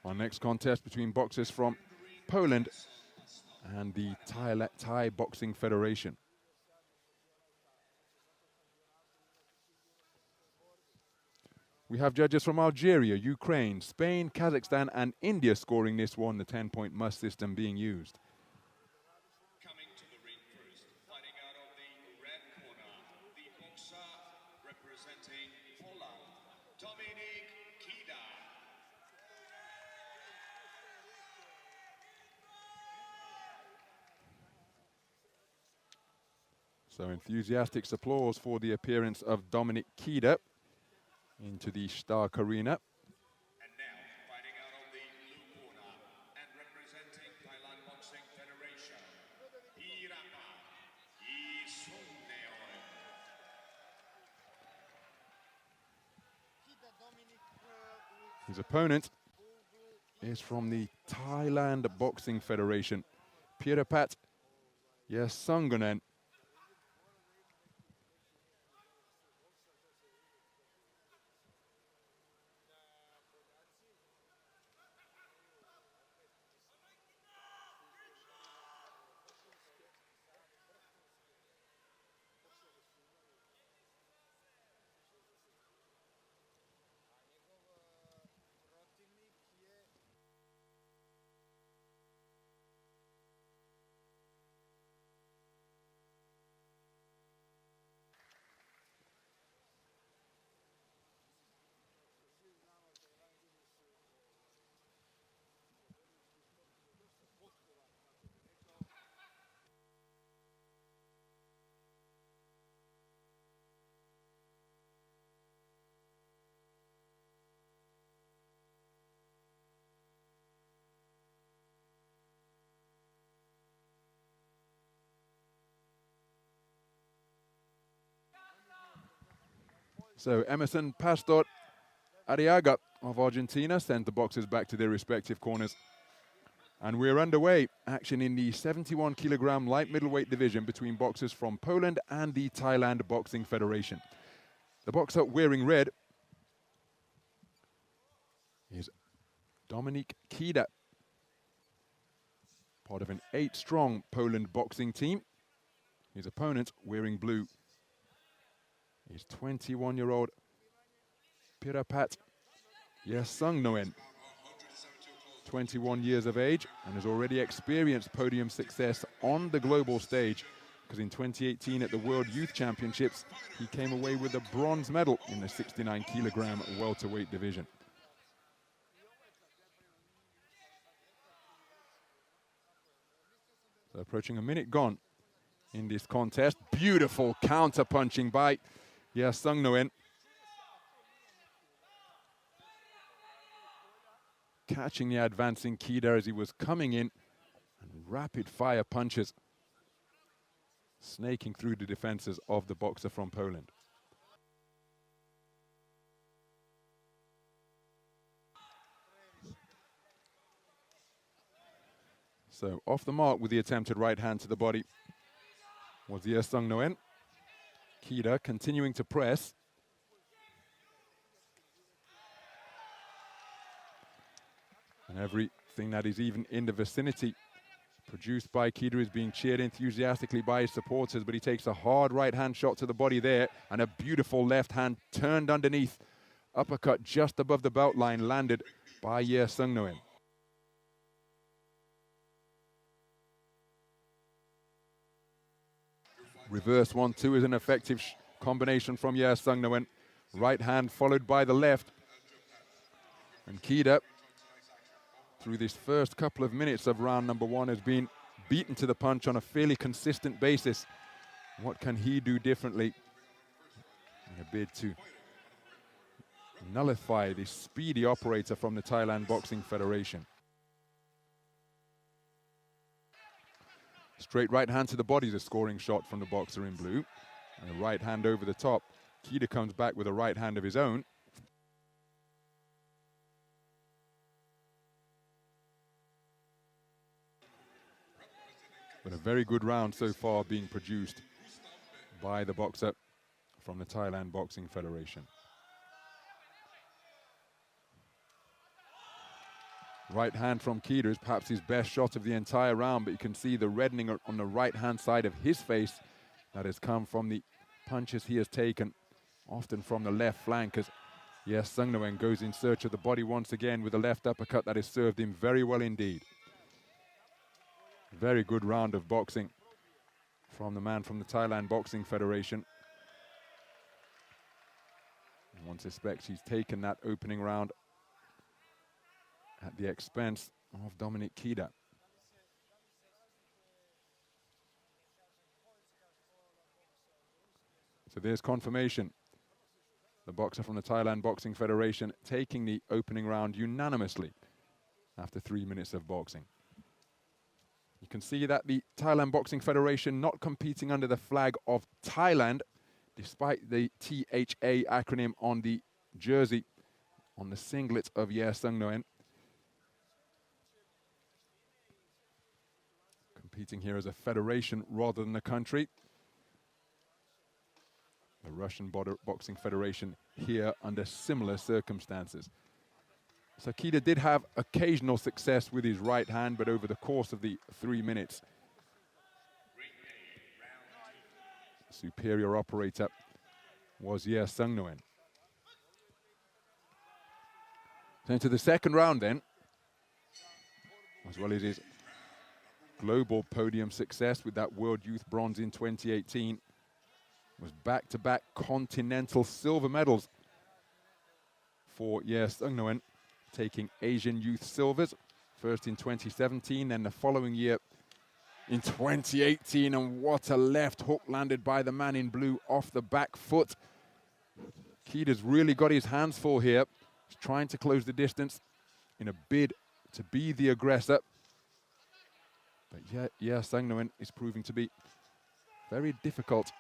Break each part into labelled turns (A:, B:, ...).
A: Our next contest between boxers from Poland and the Thai Boxing Federation. We have judges from Algeria, Ukraine, Spain, Kazakhstan, and India scoring this one, the 10-point must system being used.
B: Coming to the ring first, fighting out of the red corner, the boxer representing Poland, Dominik KIDA.
A: So enthusiastic applause for the appearance of Dominik KIDA into the Stark Arena.
B: And now, fighting out of the blue corner and representing Thailand Boxing Federation, Peerapat, YEASUNGNOEN.
A: His opponent is from the Thailand Boxing Federation, Peerapat, YEASUNGNOEN. So Emerson Pastor Arriaga of Argentina sends the boxers back to their respective corners. And we're underway. Action in the 71-kilogram light middleweight division between boxers from Poland and the Thailand Boxing Federation. The boxer wearing red is Dominik KIDA, part of an 8-strong Poland boxing team. His opponent wearing blue is 21-year-old Peerapat YEASUNGNOEN, 21 years of age, and has already experienced podium success on the global stage, because in 2018 at the World Youth Championships, he came away with a bronze medal in the 69-kilogram welterweight division. So approaching a minute gone in this contest. Beautiful counter-punching by YEASUNGNOEN. Catching the advancing KIDA as he was coming in, and rapid-fire punches snaking through the defenses of the boxer from Poland. So off the mark with the attempted right hand to the body was YEASUNGNOEN. KIDA continuing to press. And everything that is even in the vicinity produced by KIDA is being cheered enthusiastically by his supporters, but he takes a hard right hand shot to the body there, and a beautiful left hand turned underneath. Uppercut just above the belt line landed by YEASUNGNOEN. Reverse 1-2 is an effective combination from YEASUNGNOEN. Right hand followed by the left. And KIDA, through this first couple of minutes of round number one, has been beaten to the punch on a fairly consistent basis. What can he do differently in a bid to nullify this speedy operator from the Thailand Boxing Federation? Straight right hand to the body is a scoring shot from the boxer in blue. And a right hand over the top. KIDA comes back with a right hand of his own. But a very good round so far being produced by the boxer from the Thailand Boxing Federation. Right hand from KIDA is perhaps his best shot of the entire round, but you can see the reddening on the right-hand side of his face that has come from the punches he has taken, often from the left flank, as YEASUNGNOEN goes in search of the body once again with a left uppercut that has served him very well indeed. Very good round of boxing from the man from the Thailand Boxing Federation. One suspects he's taken that opening round at the expense of Dominik KIDA. So there's confirmation. The boxer from the Thailand Boxing Federation taking the opening round unanimously after 3 minutes of boxing. You can see that the Thailand Boxing Federation not competing under the flag of Thailand, despite the THA acronym on the jersey, on the singlet of YEASUNGNOEN. Competing here as a federation rather than a country. The Russian Boxing Federation here under similar circumstances. So KIDA did have occasional success with his right hand, but over the course of the 3 minutes, superior operator was YEASUNGNOEN. So into the second round then, as well as his global podium success with that World Youth Bronze in 2018, was back-to-back continental silver medals for YEASUNGNOEN, taking Asian Youth Silvers, first in 2017, then the following year in 2018, and what a left hook landed by the man in blue off the back foot. KIDA's really got his hands full here. He's trying to close the distance in a bid to be the aggressor. But YEASUNGNOEN is proving to be very difficult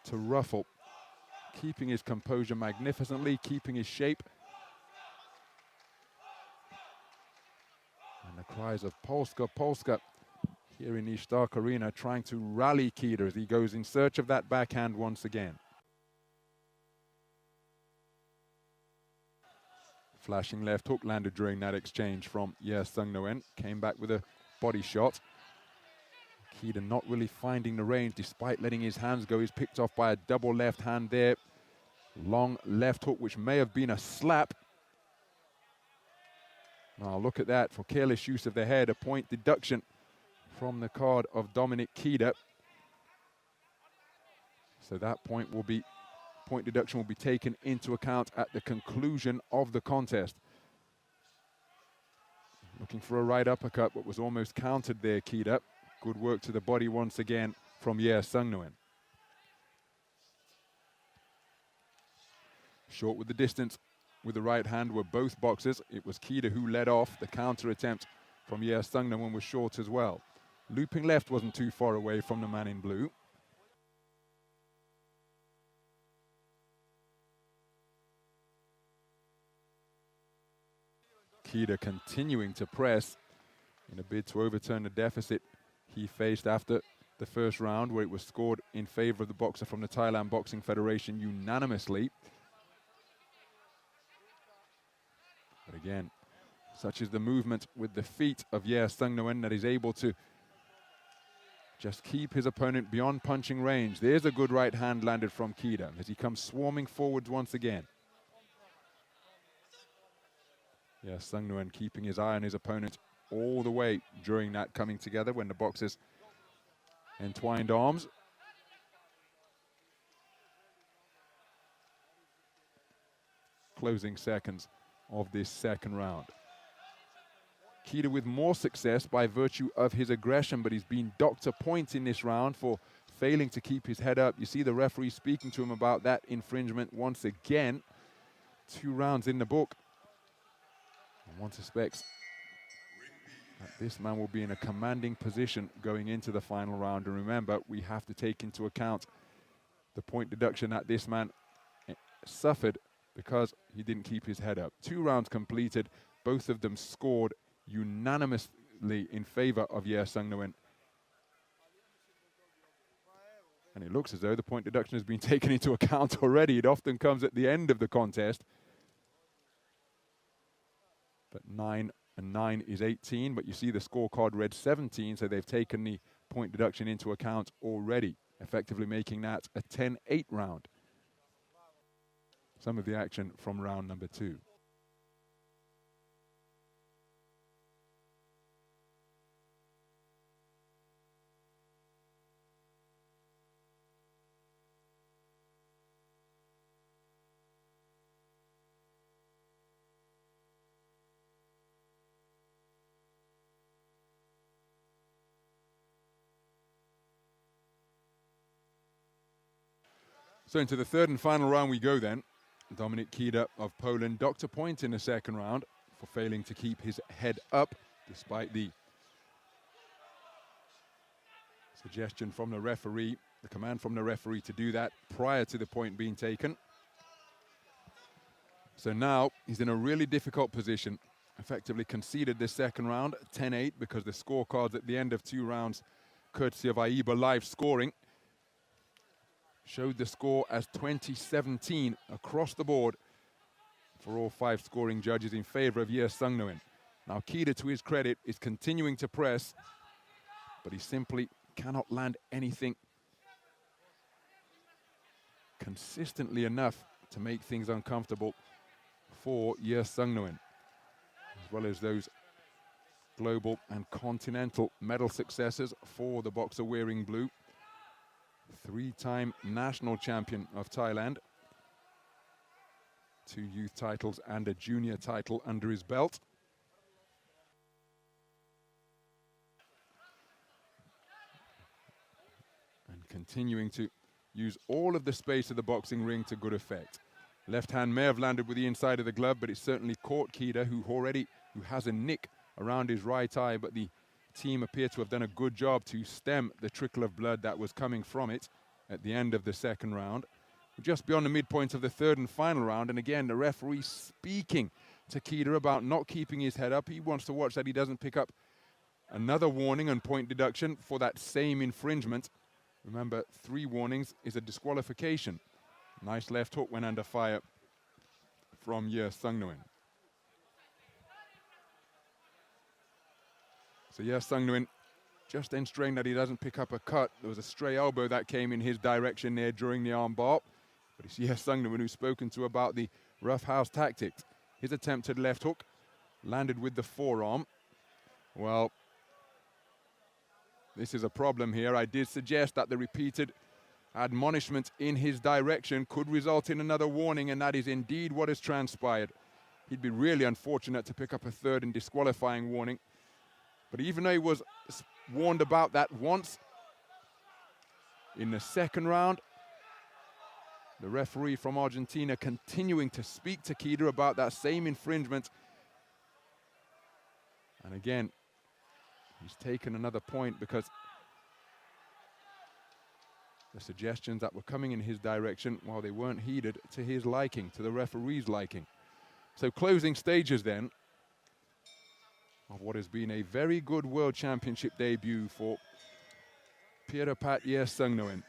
A: to ruffle, keeping his composure magnificently, keeping his shape. And the cries of Polska, Polska here in the Stark Arena, trying to rally KIDA as he goes in search of that backhand once again. Flashing left hook landed during that exchange from YEASUNGNOEN. Came back with a body shot. KIDA not really finding the range despite letting his hands go. He's picked off by a double left hand there. Long left hook, which may have been a slap. Now look at that, for careless use of the head, a point deduction from the card of Dominik KIDA. So that point deduction will be taken into account at the conclusion of the contest. Looking for a right uppercut, but was almost countered there, KIDA. Good work to the body once again from YEASUNGNOEN. Short with the distance with the right hand were both boxers. It was KIDA who led off. The counter attempt from YEASUNGNOEN was short as well. Looping left wasn't too far away from the man in blue. KIDA continuing to press in a bid to overturn the deficit he faced after the first round, where it was scored in favor of the boxer from the Thailand Boxing Federation unanimously. But again, such is the movement with the feet of YEASUNGNOEN that is able to just keep his opponent beyond punching range. There's a good right hand landed from KIDA as he comes swarming forwards once again. YEASUNGNOEN keeping his eye on his opponent all the way during that coming together when the boxers entwined arms. Closing seconds of this second round. KIDA with more success by virtue of his aggression, but he's been docked a point in this round for failing to keep his head up. You see the referee speaking to him about that infringement once again. 2 rounds in the book. And one suspects that this man will be in a commanding position going into the final round. And remember, we have to take into account the point deduction that this man suffered because he didn't keep his head up. 2 rounds completed, both of them scored unanimously in favor of YEASUNGNOEN. And it looks as though the point deduction has been taken into account already. It often comes at the end of the contest. But 9 and 9 is 18, but you see the scorecard read 17, so they've taken the point deduction into account already, effectively making that a 10-8 round. Some of the action from round number 2. So into the third and final round we go then. Dominik KIDA of Poland docked a point in the second round for failing to keep his head up, despite the suggestion from the referee, the command from the referee to do that prior to the point being taken. So now he's in a really difficult position. Effectively conceded this second round, 10-8, because the scorecards at the end of 2 rounds, courtesy of AIBA live scoring, showed the score as 20-17 across the board for all 5 scoring judges in favor of YEASUNGNOEN. Now KIDA, to his credit, is continuing to press, but he simply cannot land anything consistently enough to make things uncomfortable for YEASUNGNOEN, as well as those global and continental medal successes for the boxer wearing blue. 3-time national champion of Thailand. 2 youth titles and a junior title under his belt. And continuing to use all of the space of the boxing ring to good effect. Left hand may have landed with the inside of the glove, but it certainly caught KIDA, who has a nick around his right eye, but the team appear to have done a good job to stem the trickle of blood that was coming from it at the end of the second round. We're just beyond the midpoint of the third and final round, and again the referee speaking to KIDA about not keeping his head up. He wants to watch that he doesn't pick up another warning and point deduction for that same infringement. Remember, 3 warnings is a disqualification. Nice left hook went under fire from YEASUNGNOEN. So YEASUNGNOEN just ensuring that he doesn't pick up a cut. There was a stray elbow that came in his direction there during the arm bar. But it's YEASUNGNOEN who's spoken to about the roughhouse tactics. His attempted left hook landed with the forearm. Well, this is a problem here. I did suggest that the repeated admonishment in his direction could result in another warning, and that is indeed what has transpired. He'd be really unfortunate to pick up a third and disqualifying warning. But even though he was warned about that once, in the second round, the referee from Argentina continuing to speak to KIDA about that same infringement. And again, he's taken another point because the suggestions that were coming in his direction, while they weren't heeded to his liking, to the referee's liking. So closing stages then of what has been a very good World Championship debut for Peerapat YEASUNGNOEN,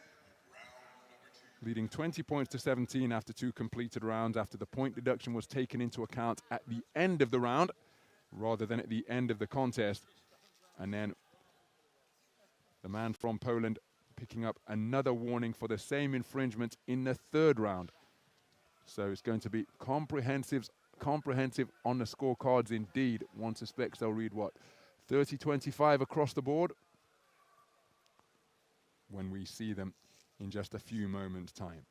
A: leading 20 points to 17 after 2 completed rounds, after the point deduction was taken into account at the end of the round rather than at the end of the contest. And then the man from Poland picking up another warning for the same infringement in the third round. So it's going to be comprehensive on the scorecards indeed. One suspects they'll read what, 30-25 across the board when we see them in just a few moments' time.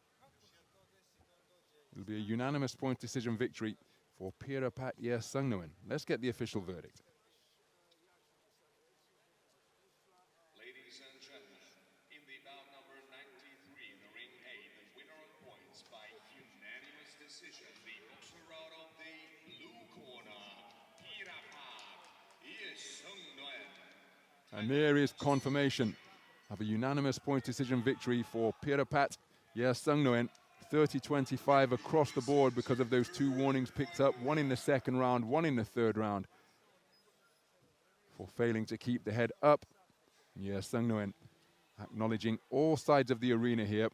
A: It'll be a unanimous point decision victory for Peerapat YEASUNGNOEN. Let's get the official verdict.
B: Ladies and gentlemen, in the bout number 93 in the ring A, the winner on points by unanimous decision, the boxer out of the blue corner, Peerapat YEASUNGNOEN.
A: And there is confirmation of a unanimous point decision victory for Peerapat YEASUNGNOEN. 30-25 across the board because of those 2 warnings picked up, one in the second round, one in the third round, for failing to keep the head up. YEASUNGNOEN acknowledging all sides of the arena here